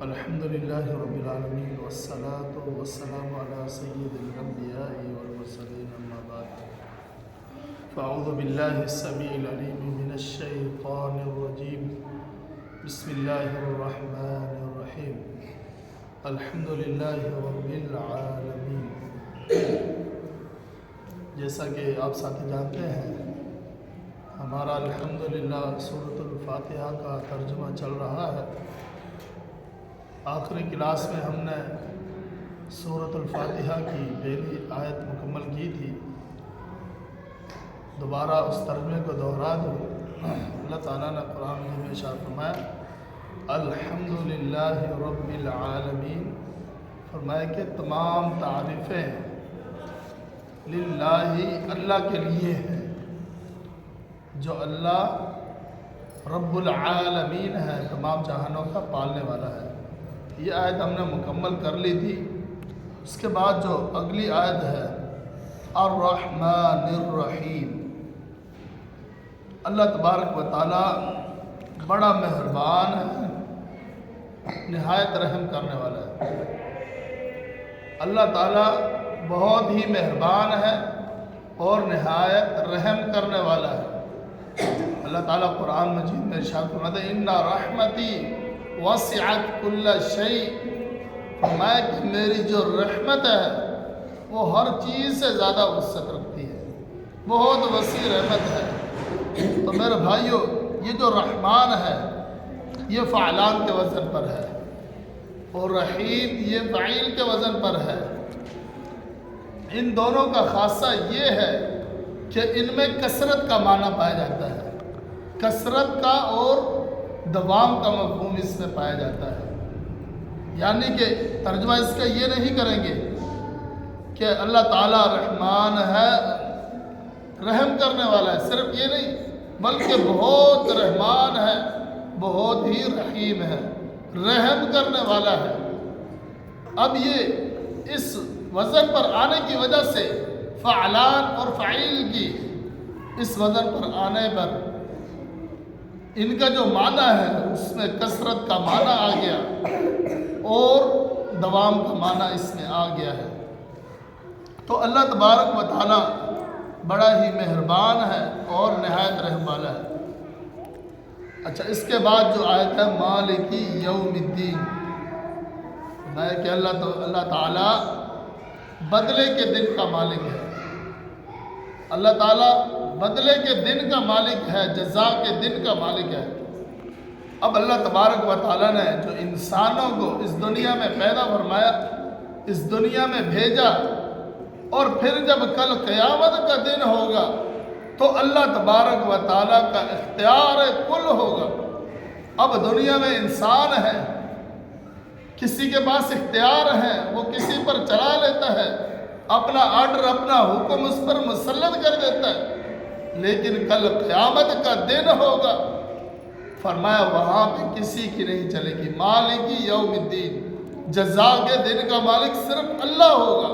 الحمد لله رب العالمين والصلاة والسلام على سيد الأنبياء والمرسلين أما بعد فأعوذ بالله السميع العليم من الشيطان الرجيم بسم الله الرحمن الرحيم الحمد لله رب العالمين۔ جیسا کہ آپ ساتھی جانتے ہیں ہمارا الحمدللہ سورۃ الفاتحہ کا ترجمہ چل رہا ہے۔ آخری کلاس میں ہم نے سورۃ الفاتحہ کی پہلی آیت مکمل کی تھی۔ دوبارہ اس ترجمے کو دہرا دوں۔ اللہ تعالیٰ نے قرآن میں ارشاد فرمایا الحمدللہ رب العالمین، فرمایا کہ تمام تعریفیں للہ اللہ کے لیے ہیں، جو اللہ رب العالمین ہے، تمام جہانوں کا پالنے والا ہے۔ یہ آیت ہم نے مکمل کر لی تھی۔ اس کے بعد جو اگلی آیت ہے الرحمن الرحیم، اللہ تبارک و تعالی بڑا مہربان ہے، نہایت رحم کرنے والا ہے۔ اللہ تعالی بہت ہی مہربان ہے اور نہایت رحم کرنے والا ہے۔ اللہ تعالیٰ قرآن مجید میں ارشاد فرماتا ہے ان رحمتی وسعت کل شیء، فرمایا کہ میری جو رحمت ہے وہ ہر چیز سے زیادہ وسعت رکھتی ہے، بہت وسیع رحمت ہے۔ تو میرے بھائیو، یہ جو رحمان ہے یہ فعلان کے وزن پر ہے، اور رحیم یہ فعیل کے وزن پر ہے۔ ان دونوں کا خاصہ یہ ہے کہ ان میں کثرت کا معنی پایا جاتا ہے، کثرت کا اور دوام کا مفہوم اس میں پایا جاتا ہے۔ یعنی کہ ترجمہ اس کا یہ نہیں کریں گے کہ اللہ تعالیٰ رحمان ہے، رحم کرنے والا ہے، صرف یہ نہیں بلکہ بہت رحمان ہے، بہت ہی رحیم ہے، رحم کرنے والا ہے۔ اب یہ اس وزن پر آنے کی وجہ سے فعلان اور فعیل کی اس وزن پر آنے پر ان کا جو معنی ہے اس میں کثرت کا معنی آ گیا اور دوام کا معنی اس میں آ گیا ہے۔ تو اللہ تبارک و تعالی بڑا ہی مہربان ہے اور نہایت رحم والا ہے۔ اچھا، اس کے بعد جو آیت ہے مالکی یوم الدین، میں کہ اللہ تعالیٰ بدلے کے دن کا مالک ہے۔ اللہ تعالیٰ بدلے کے دن کا مالک ہے، جزا کے دن کا مالک ہے۔ اب اللہ تبارک و تعالیٰ نے جو انسانوں کو اس دنیا میں پیدا فرمایا، اس دنیا میں بھیجا، اور پھر جب کل قیامت کا دن ہوگا تو اللہ تبارک و تعالیٰ کا اختیار کل ہوگا۔ اب دنیا میں انسان ہے، کسی کے پاس اختیار ہے، وہ کسی پر چلا لیتا ہے، اپنا آرڈر اپنا حکم اس پر مسلط کر دیتا ہے، لیکن کل قیامت کا دن ہوگا، فرمایا وہاں پہ کسی کی نہیں چلے گی۔ مالکی یوم الدین، جزا کے دن کا مالک صرف اللہ ہوگا،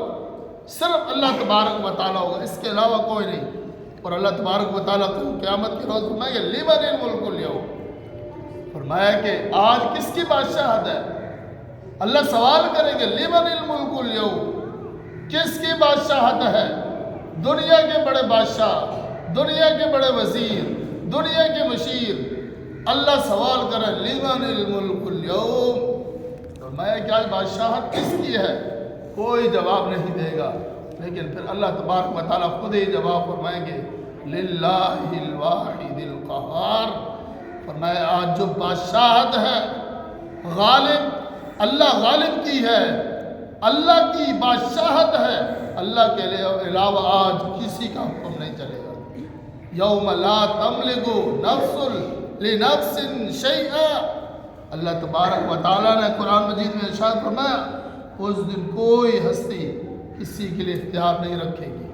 صرف اللہ تبارک و تعالیٰ ہوگا، اس کے علاوہ کوئی نہیں۔ اور اللہ تبارک و تعالیٰ کو قیامت کے روز فرمائے گا لمن الملک اليوم، فرمایا کہ آج کس کی بادشاہت ہے؟ اللہ سوال کریں گے لمن الملک اليوم، کس کی بادشاہت ہے؟ دنیا کے بڑے بادشاہ، دنیا کے بڑے وزیر، دنیا کے مشیر، اللہ سوال کرے لمن الملک اليوم، فرمایا کہ آج بادشاہت کس کی ہے؟ کوئی جواب نہیں دے گا، لیکن پھر اللہ تبارک و تعالیٰ خود ہی جواب فرمائیں گے للہ الواحد القہار، فرمایا آج جو بادشاہت ہے غالب، اللہ غالب کی ہے، اللہ کی بادشاہت ہے، اللہ کے علاوہ آج کسی کا حکم نہیں چلے گا۔ یوم لا تملک نفس لنفس شیئا، اللہ تبارک و تعالیٰ نے قرآن مجید میں ارشاد فرمایا اس دن کوئی ہستی کسی کے لیے اختیار نہیں رکھے گی۔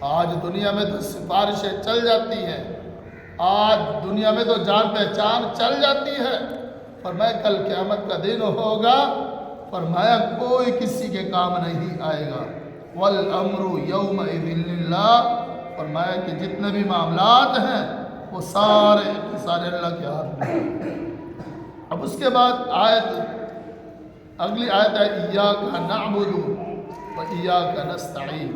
آج دنیا میں تو سفارشیں چل جاتی ہیں، آج دنیا میں تو جان پہچان چل جاتی ہے، فرمایا کل قیامت کا دن ہوگا، فرمایا کوئی کسی کے کام نہیں آئے گا۔ والامر یومئذ للہ، فرمایا کہ جتنے بھی معاملات ہیں وہ سارے اللہ کے ہاتھ میں۔ اب اس کے بعد آیت اگلی آیت ہے ایاک نعبد و ایاک نستعین.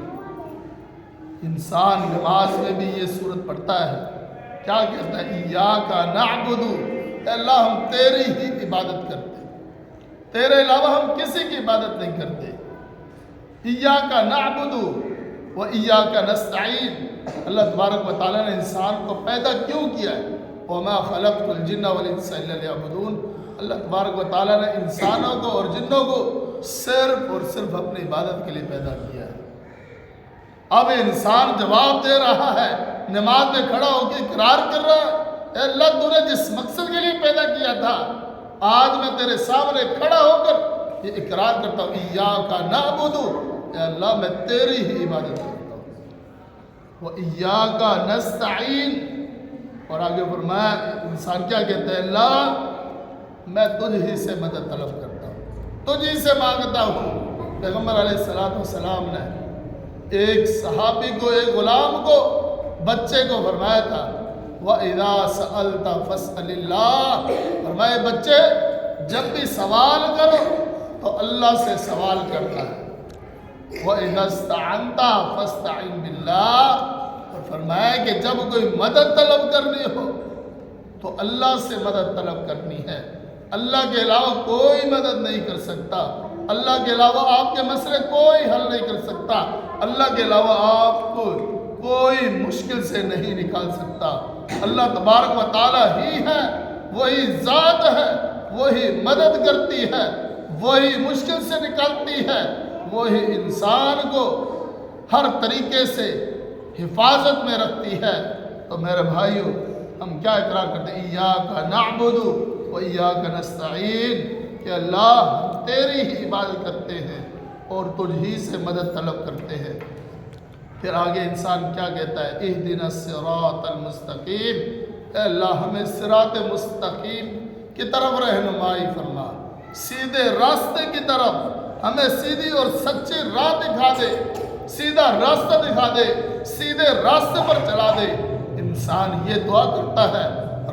انسان نماز میں بھی یہ سورت پڑھتا ہے. کیا کہتا ہے؟ ایاک نعبد، اے اللہ ہم تیری ہی عبادت کرتے ہیں، تیرے علاوہ ہم کسی کی عبادت نہیں کرتے. ایاک نعبد و ایاک نستعین. اللہ تبارک و تعالیٰ نے انسان کو پیدا کیوں کیا ہے؟ وما خلقت الجن والانس الا لیعبدون. اللہ تبارک و تعالیٰ نے انسانوں کو اور جنوں کو صرف اور صرف اپنی عبادت کے لیے پیدا کیا ہے. اب انسان جواب دے رہا ہے، نماز میں کھڑا ہو کے اقرار کر رہا ہے، اے اللہ تو نے جس مقصد کے لیے پیدا کیا تھا، آج میں تیرے سامنے کھڑا ہو کر یہ اقرار کرتا ہوں، ایاک نعبد، اے اللہ میں تیری ہی عبادت کرتا ہوں، و ایاک نستعین. اور آگے فرمایا انسان کیا کہتا ہے؟ اللہ میں تجھ ہی سے مدد طلب کرتا ہوں، تجھ ہی سے مانگتا ہوں. پیغمبر علیہ السلام نے ایک صحابی کو، ایک غلام کو، بچے کو فرمایا تھا وَإِذَا سَأَلْتَ فَاسْأَلِ اللَّهِ. فرمائے بچے جب بھی سوال کرو تو اللہ سے سوال کرنا ہے. وَإِذَا اسْتَعَنْتَ فَاسْتَعِنْ بِاللَّهِ. اور فرمایا کہ جب کوئی مدد طلب کرنی ہو تو اللہ سے مدد طلب کرنی ہے. اللہ کے علاوہ کوئی مدد نہیں کر سکتا، اللہ کے علاوہ آپ کے مسئلے کوئی حل نہیں کر سکتا، اللہ کے علاوہ آپ کو کوئی مشکل سے نہیں نکال سکتا. اللہ تبارک و تعالیٰ ہی ہے، وہی ذات ہے، وہی مدد کرتی ہے، وہی مشکل سے نکالتی ہے، وہی انسان کو ہر طریقے سے حفاظت میں رکھتی ہے. تو میرے بھائیو ہم کیا اقرار کرتے ہیں؟ ایاک نعبد و ایاک نستعین، کہ اللہ ہم تیری ہی عبادت کرتے ہیں اور تجھ ہی سے مدد طلب کرتے ہیں. پھر آگے انسان کیا کہتا ہے؟ اہدنا الصراط المستقیم. اے اللہ ہمیں صراط مستقیم کی طرف رہنمائی فرما، سیدھے راستے کی طرف ہمیں سیدھی اور سچی راہ دکھا دے، سیدھا راستہ دکھا دے، سیدھے راستے پر چلا دے. انسان یہ دعا کرتا ہے.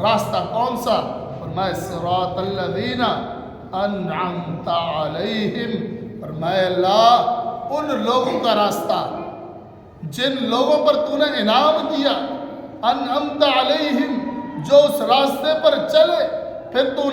راستہ کون سا؟ فرمائے صراط الذین انعمت علیہم. فرمائے اللہ ان لوگوں کا راستہ جن لوگوں پر تو نے انعام کیا، انعمت علیہم، جو اس راستے پر چلے پھر تو